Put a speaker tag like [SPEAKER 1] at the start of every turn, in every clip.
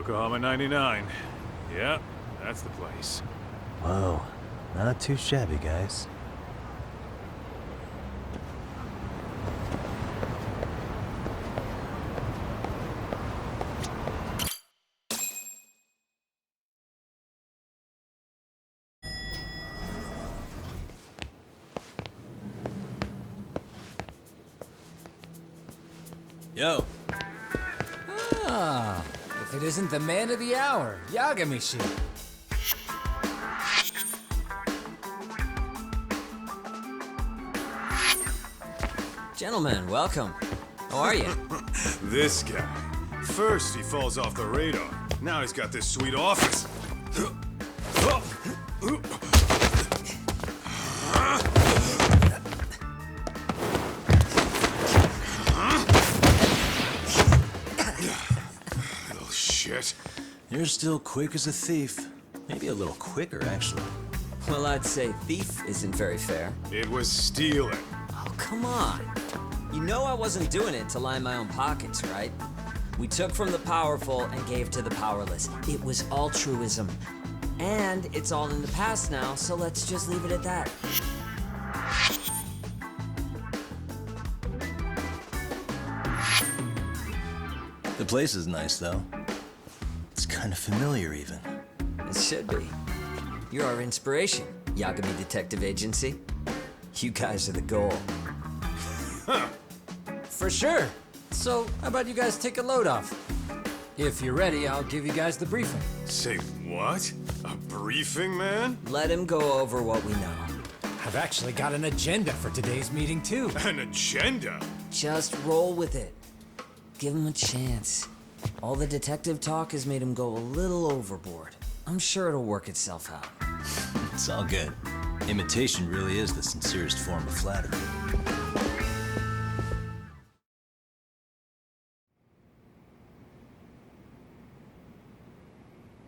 [SPEAKER 1] Yokohama 99. Yeah, that's the place.
[SPEAKER 2] Whoa, not too shabby, guys.
[SPEAKER 3] Yo.
[SPEAKER 4] Ah, if it isn't the man of the hour, Yagami-shi.
[SPEAKER 5] Gentlemen, welcome. How are you?
[SPEAKER 1] This guy. First he falls off the radar. Now he's got this sweet office. Little shit.
[SPEAKER 3] You're still quick as a thief. Maybe a little quicker, actually.
[SPEAKER 5] Well, I'd say thief isn't very fair.
[SPEAKER 1] It was stealing.
[SPEAKER 5] Oh, come on. You know I wasn't doing it to line my own pockets, right? We took from the powerful and gave to the powerless. It was altruism. And it's all in the past now, so let's just leave it at that.
[SPEAKER 3] The place is nice, though. It's kind of familiar, even.
[SPEAKER 5] It should be. You're our inspiration, Yagami Detective Agency. You guys are the goal.
[SPEAKER 4] For sure. So, how about you guys take a load off? If you're ready, I'll give you guys the briefing.
[SPEAKER 1] Say what? A briefing, man?
[SPEAKER 5] Let him go over what we know.
[SPEAKER 4] I've actually got an agenda for today's meeting, too.
[SPEAKER 1] An agenda?
[SPEAKER 5] Just roll with it. Give him a chance. All the detective talk has made him go a little overboard. I'm sure it'll work itself out.
[SPEAKER 3] It's all good. Imitation really is the sincerest form of flattery.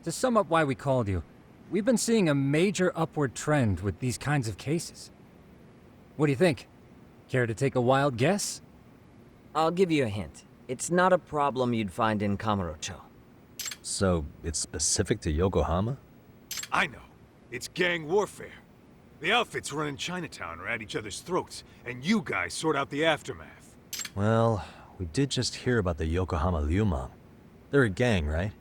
[SPEAKER 6] To sum up why we called you, we've been seeing a major upward trend with these kinds of cases. What do you think? Care to take a wild guess?
[SPEAKER 5] I'll give you a hint. It's not a problem you'd find in Kamurocho.
[SPEAKER 2] So, it's specific to Yokohama?
[SPEAKER 1] I know. It's gang warfare. The outfits running Chinatown are at each other's throats, and you guys sort out the aftermath.
[SPEAKER 2] Well, we did just hear about the Yokohama Liumang. They're a gang, right?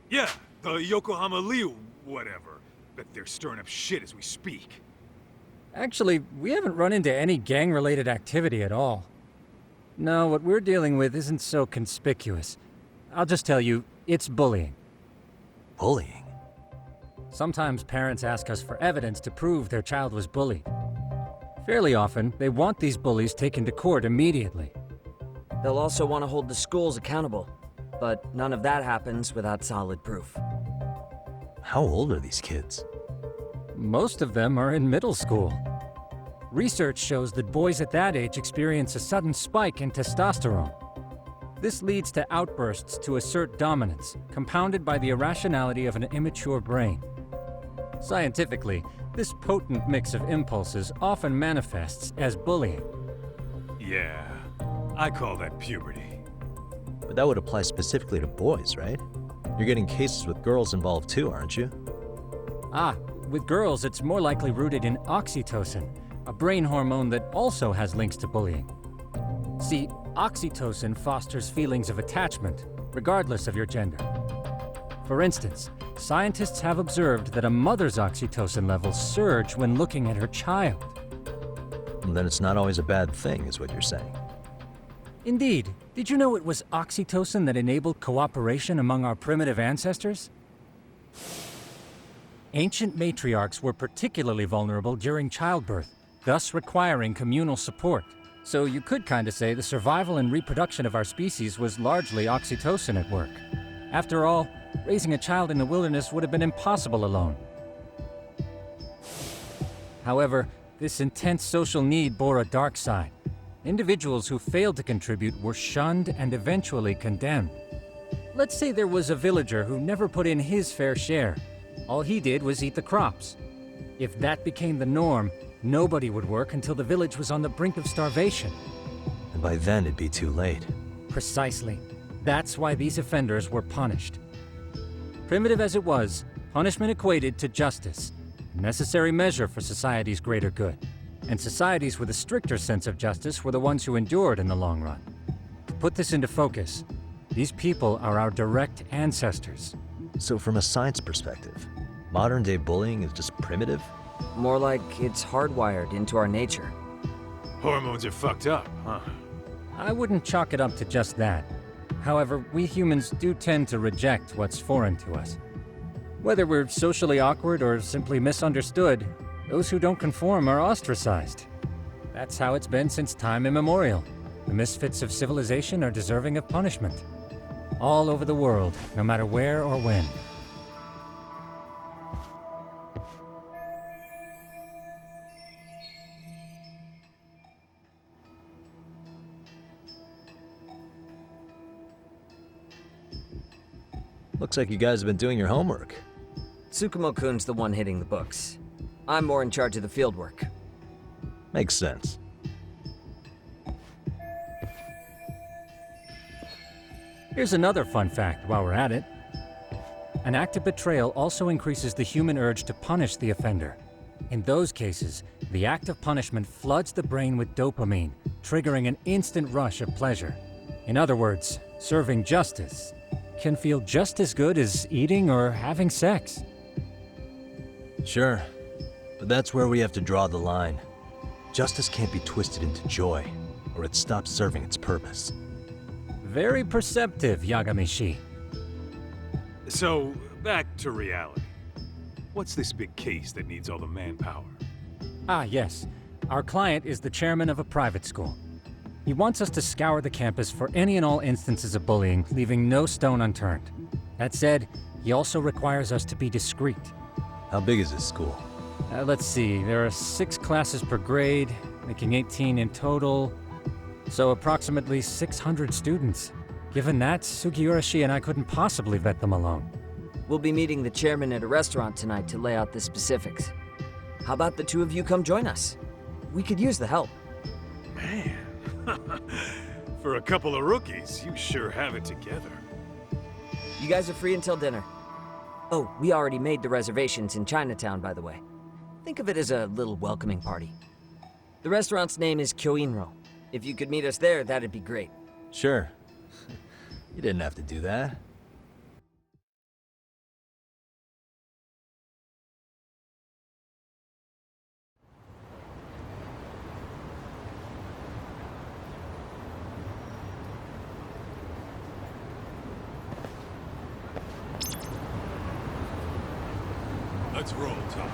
[SPEAKER 1] Yeah, the Yokohama Liu, whatever. Bet they're stirring up shit as we speak.
[SPEAKER 6] Actually, we haven't run into any gang-related activity at all. No, what we're dealing with isn't so conspicuous. I'll just tell you, it's bullying.
[SPEAKER 2] Bullying?
[SPEAKER 6] Sometimes parents ask us for evidence to prove their child was bullied. Fairly often, they want these bullies taken to court immediately.
[SPEAKER 5] They'll also want to hold the schools accountable, but none of that happens without solid proof.
[SPEAKER 2] How old are these kids?
[SPEAKER 6] Most of them are in middle school. Research shows that boys at that age experience a sudden spike in testosterone. This leads to outbursts to assert dominance, compounded by the irrationality of an immature brain. Scientifically, this potent mix of impulses often manifests as bullying.
[SPEAKER 1] Yeah, I call that puberty.
[SPEAKER 2] But that would apply specifically to boys, right? You're getting cases with girls involved too, aren't you?
[SPEAKER 6] Ah, with girls it's more likely rooted in oxytocin, a brain hormone that also has links to bullying. See, oxytocin fosters feelings of attachment, regardless of your gender. For instance, scientists have observed that a mother's oxytocin levels surge when looking at her child.
[SPEAKER 2] And then it's not always a bad thing, is what you're saying.
[SPEAKER 6] Indeed. Did you know it was oxytocin that enabled cooperation among our primitive ancestors? Ancient matriarchs were particularly vulnerable during childbirth, thus requiring communal support. So you could kinda say the survival and reproduction of our species was largely oxytocin at work. After all, raising a child in the wilderness would have been impossible alone. However, this intense social need bore a dark side. Individuals who failed to contribute were shunned and eventually condemned. Let's say there was a villager who never put in his fair share. All he did was eat the crops. If that became the norm, nobody would work until the village was on the brink of starvation.
[SPEAKER 2] And by then it'd be too late.
[SPEAKER 6] Precisely. That's why these offenders were punished. Primitive as it was, punishment equated to justice, a necessary measure for society's greater good. And societies with a stricter sense of justice were the ones who endured in the long run. To put this into focus, these people are our direct ancestors.
[SPEAKER 2] So from a science perspective, modern-day bullying is just primitive?
[SPEAKER 5] More like it's hardwired into our nature.
[SPEAKER 1] Hormones are fucked up, huh?
[SPEAKER 6] I wouldn't chalk it up to just that. However, we humans do tend to reject what's foreign to us. Whether we're socially awkward or simply misunderstood, those who don't conform are ostracized. That's how it's been since time immemorial. The misfits of civilization are deserving of punishment. All over the world, no matter where or when.
[SPEAKER 2] Looks like you guys have been doing your homework.
[SPEAKER 5] Tsukumo-kun's the one hitting the books. I'm more in charge of the fieldwork.
[SPEAKER 2] Makes sense.
[SPEAKER 6] Here's another fun fact while we're at it. An act of betrayal also increases the human urge to punish the offender. In those cases, the act of punishment floods the brain with dopamine, triggering an instant rush of pleasure. In other words, serving justice can feel just as good as eating or having sex.
[SPEAKER 2] Sure, but that's where we have to draw the line. Justice can't be twisted into joy, or it stops serving its purpose.
[SPEAKER 6] Very perceptive, Yagamishi.
[SPEAKER 1] So, back to reality. What's this big case that needs all the manpower?
[SPEAKER 6] Ah, yes. Our client is the chairman of a private school. He wants us to scour the campus for any and all instances of bullying, leaving no stone unturned. That said, he also requires us to be discreet.
[SPEAKER 2] How big is this school?
[SPEAKER 6] Let's see, there are 6 classes per grade, making 18 in total. So approximately 600 students. Given that, Sugiurashi and I couldn't possibly vet them alone.
[SPEAKER 5] We'll be meeting the chairman at a restaurant tonight to lay out the specifics. How about the two of you come join us? We could use the help.
[SPEAKER 1] Man, for a couple of rookies, you sure have it together.
[SPEAKER 5] You guys are free until dinner. Oh, we already made the reservations in Chinatown, by the way. Think of it as a little welcoming party. The restaurant's name is Kyoinro. If you could meet us there, that'd be great.
[SPEAKER 2] Sure. You didn't have to do that.
[SPEAKER 1] Let's roll, Tom.